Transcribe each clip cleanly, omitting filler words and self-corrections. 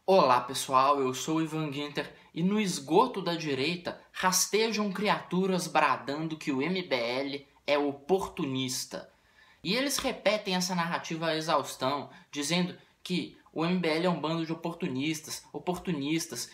Olá pessoal, eu sou o Ivan Ginter e no esgoto da direita rastejam criaturas bradando que o MBL é oportunista. E eles repetem essa narrativa à exaustão, dizendo que o MBL é um bando de oportunistas,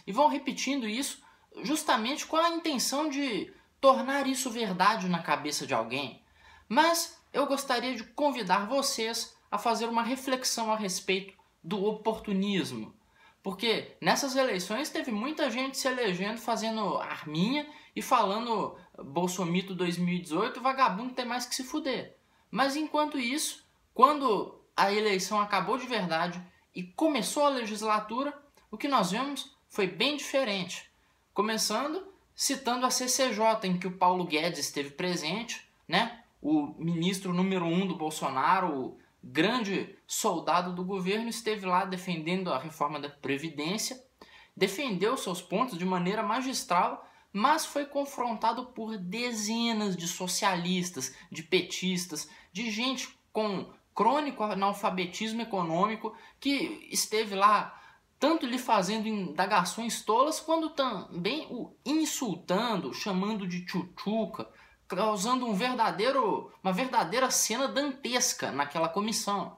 e vão repetindo isso justamente com a intenção de tornar isso verdade na cabeça de alguém. Mas eu gostaria de convidar vocês a fazer uma reflexão a respeito do oportunismo. Porque nessas eleições teve muita gente se elegendo fazendo arminha e falando Bolsomito 2018, vagabundo tem mais que se fuder. Mas enquanto isso, quando a eleição acabou de verdade e começou a legislatura, o que nós vemos foi bem diferente. Começando citando a CCJ, em que o Paulo Guedes esteve presente, né? O ministro número 1 do Bolsonaro, o grande soldado do governo, esteve lá defendendo a reforma da Previdência, defendeu seus pontos de maneira magistral, mas foi confrontado por dezenas de socialistas, de petistas, de gente com crônico analfabetismo econômico que esteve lá tanto lhe fazendo indagações tolas, quanto também o insultando, chamando de tchutchuca, causando uma verdadeira cena dantesca naquela comissão.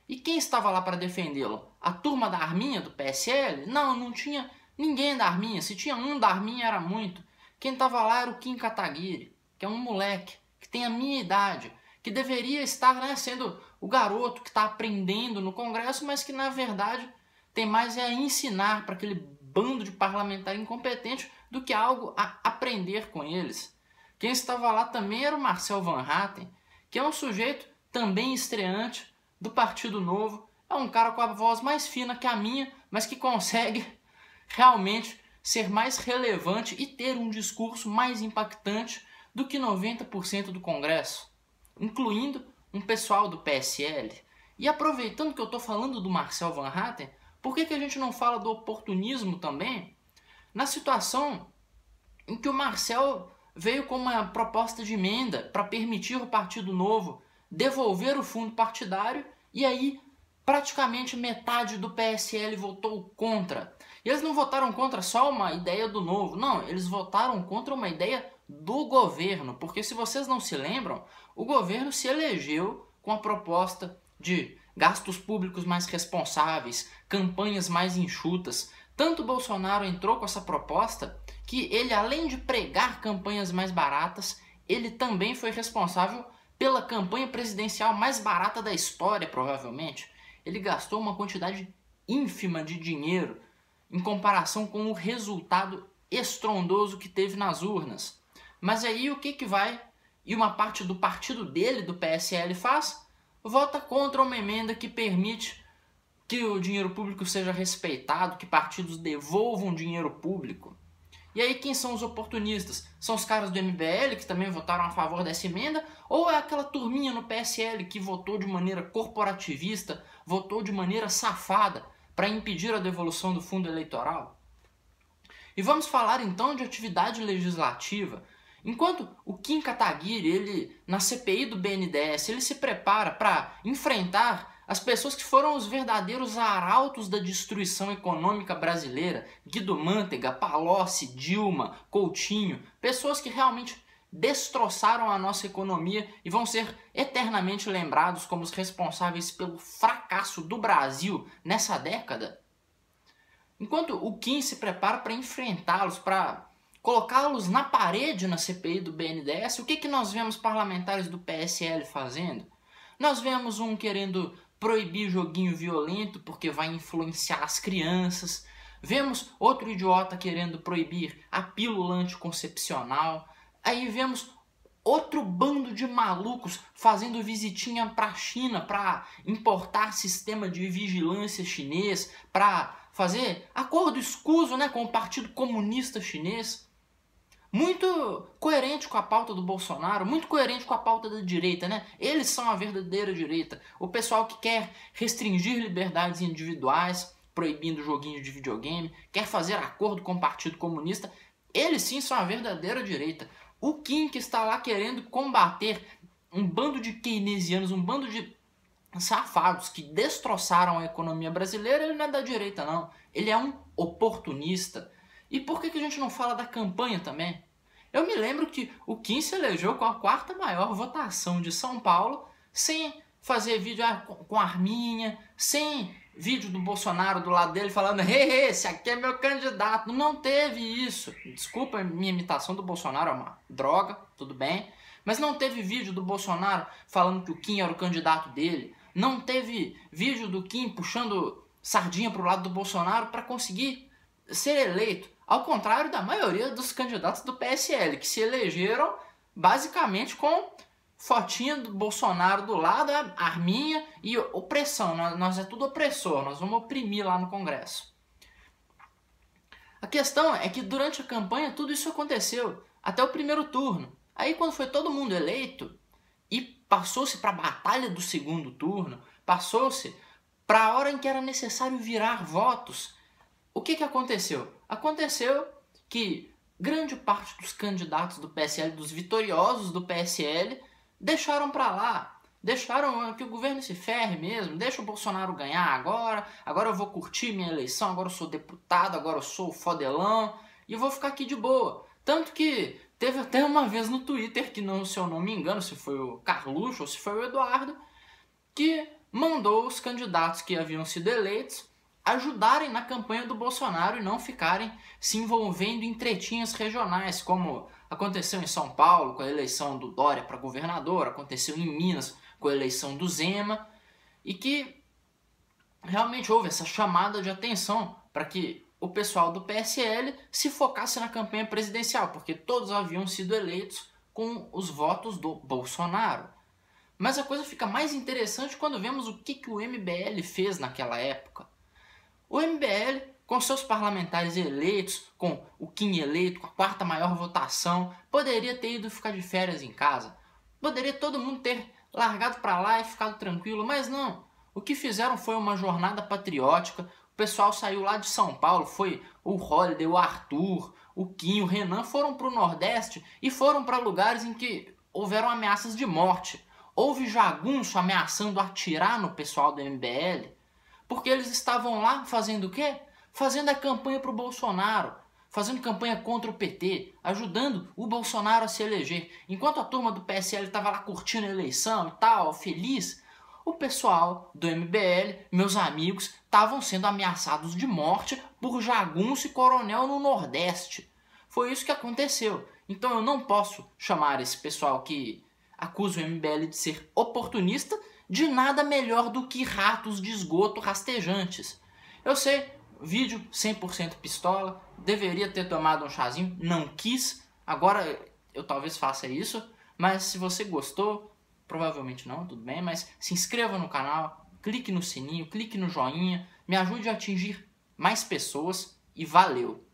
E quem estava lá para defendê-lo? A turma da Arminha do PSL? Não, não tinha ninguém da Arminha. Se tinha um da Arminha era muito. Quem estava lá era o Kim Kataguiri, que é um moleque, que tem a minha idade, que deveria estar, né, sendo o garoto que está aprendendo no Congresso, mas que na verdade tem mais a ensinar para aquele bando de parlamentar incompetente do que algo a aprender com eles. Quem estava lá também era o Marcel Van Hatten, que é um sujeito também estreante do Partido Novo. É um cara com a voz mais fina que a minha, mas que consegue realmente ser mais relevante e ter um discurso mais impactante do que 90% do Congresso, incluindo um pessoal do PSL. E aproveitando que eu estou falando do Marcel Van Hatten, por que a gente não fala do oportunismo também? Na situação em que o Marcel veio com uma proposta de emenda para permitir o Partido Novo devolver o fundo partidário, e aí praticamente metade do PSL votou contra. E eles não votaram contra só uma ideia do Novo, não, eles votaram contra uma ideia do governo, porque se vocês não se lembram, o governo se elegeu com a proposta de gastos públicos mais responsáveis, campanhas mais enxutas. Tanto Bolsonaro entrou com essa proposta que ele, além de pregar campanhas mais baratas, ele também foi responsável pela campanha presidencial mais barata da história, provavelmente. Ele gastou uma quantidade ínfima de dinheiro em comparação com o resultado estrondoso que teve nas urnas. Mas aí o que vai e uma parte do partido dele, do PSL, faz? Vota contra uma emenda que permite que o dinheiro público seja respeitado, que partidos devolvam dinheiro público. E aí quem são os oportunistas? São os caras do MBL que também votaram a favor dessa emenda? Ou é aquela turminha no PSL que votou de maneira corporativista, votou de maneira safada para impedir a devolução do fundo eleitoral? E vamos falar então de atividade legislativa. Enquanto o Kim Kataguiri, ele na CPI do BNDES, ele se prepara para enfrentar as pessoas que foram os verdadeiros arautos da destruição econômica brasileira, Guido Mantega, Palocci, Dilma, Coutinho, pessoas que realmente destroçaram a nossa economia e vão ser eternamente lembrados como os responsáveis pelo fracasso do Brasil nessa década. Enquanto o Kim se prepara para enfrentá-los, para colocá-los na parede na CPI do BNDES, o que nós vemos parlamentares do PSL fazendo? Nós vemos um querendo proibir joguinho violento porque vai influenciar as crianças. Vemos outro idiota querendo proibir a pílula anticoncepcional. Aí vemos outro bando de malucos fazendo visitinha para a China para importar sistema de vigilância chinês, para fazer acordo escuso, né, com o Partido Comunista Chinês. Muito coerente com a pauta do Bolsonaro, muito coerente com a pauta da direita, né? Eles são a verdadeira direita. O pessoal que quer restringir liberdades individuais, proibindo joguinhos de videogame, quer fazer acordo com o Partido Comunista, eles sim são a verdadeira direita. O Kim, que está lá querendo combater um bando de keynesianos, um bando de safados que destroçaram a economia brasileira, ele não é da direita não, ele é um oportunista. E por que a gente não fala da campanha também? Eu me lembro que o Kim se elegeu com a 4ª maior votação de São Paulo, sem fazer vídeo com arminha, sem vídeo do Bolsonaro do lado dele falando esse aqui é meu candidato. Não teve isso. Desculpa, minha imitação do Bolsonaro é uma droga, tudo bem. Mas não teve vídeo do Bolsonaro falando que o Kim era o candidato dele. Não teve vídeo do Kim puxando sardinha pro lado do Bolsonaro para conseguir ser eleito. Ao contrário da maioria dos candidatos do PSL, que se elegeram basicamente com fotinha do Bolsonaro do lado, arminha e opressão. Nós é tudo opressor, nós vamos oprimir lá no Congresso. A questão é que durante a campanha tudo isso aconteceu, até o primeiro turno. Aí quando foi todo mundo eleito e passou-se para a batalha do segundo turno, passou-se para a hora em que era necessário virar votos, o que aconteceu? Aconteceu que grande parte dos candidatos do PSL, dos vitoriosos do PSL, deixaram para lá, deixaram que o governo se ferre mesmo, deixa o Bolsonaro ganhar agora eu vou curtir minha eleição, agora eu sou deputado, agora eu sou o fodelão e eu vou ficar aqui de boa. Tanto que teve até uma vez no Twitter, que não, se eu não me engano, se foi o Carluxo ou se foi o Eduardo, que mandou os candidatos que haviam sido eleitos ajudarem na campanha do Bolsonaro e não ficarem se envolvendo em tretinhas regionais, como aconteceu em São Paulo com a eleição do Dória para governador, aconteceu em Minas com a eleição do Zema, e que realmente houve essa chamada de atenção para que o pessoal do PSL se focasse na campanha presidencial, porque todos haviam sido eleitos com os votos do Bolsonaro. Mas a coisa fica mais interessante quando vemos o que o MBL fez naquela época. O MBL, com seus parlamentares eleitos, com o Kim eleito, com a 4ª maior votação, poderia ter ido ficar de férias em casa. Poderia todo mundo ter largado para lá e ficado tranquilo, mas não. O que fizeram foi uma jornada patriótica. O pessoal saiu lá de São Paulo, foi o Holliday, o Arthur, o Kim, o Renan, foram para o Nordeste e foram para lugares em que houveram ameaças de morte. Houve jagunço ameaçando atirar no pessoal do MBL. Porque eles estavam lá fazendo o quê? Fazendo a campanha para o Bolsonaro, fazendo campanha contra o PT, ajudando o Bolsonaro a se eleger. Enquanto a turma do PSL estava lá curtindo a eleição e tal, feliz, o pessoal do MBL, meus amigos, estavam sendo ameaçados de morte por jagunço e coronel no Nordeste. Foi isso que aconteceu. Então eu não posso chamar esse pessoal que acusa o MBL de ser oportunista de nada melhor do que ratos de esgoto rastejantes. Eu sei, vídeo 100% pistola, deveria ter tomado um chazinho, não quis, agora eu talvez faça isso, mas se você gostou, provavelmente não, tudo bem, mas se inscreva no canal, clique no sininho, clique no joinha, me ajude a atingir mais pessoas e valeu!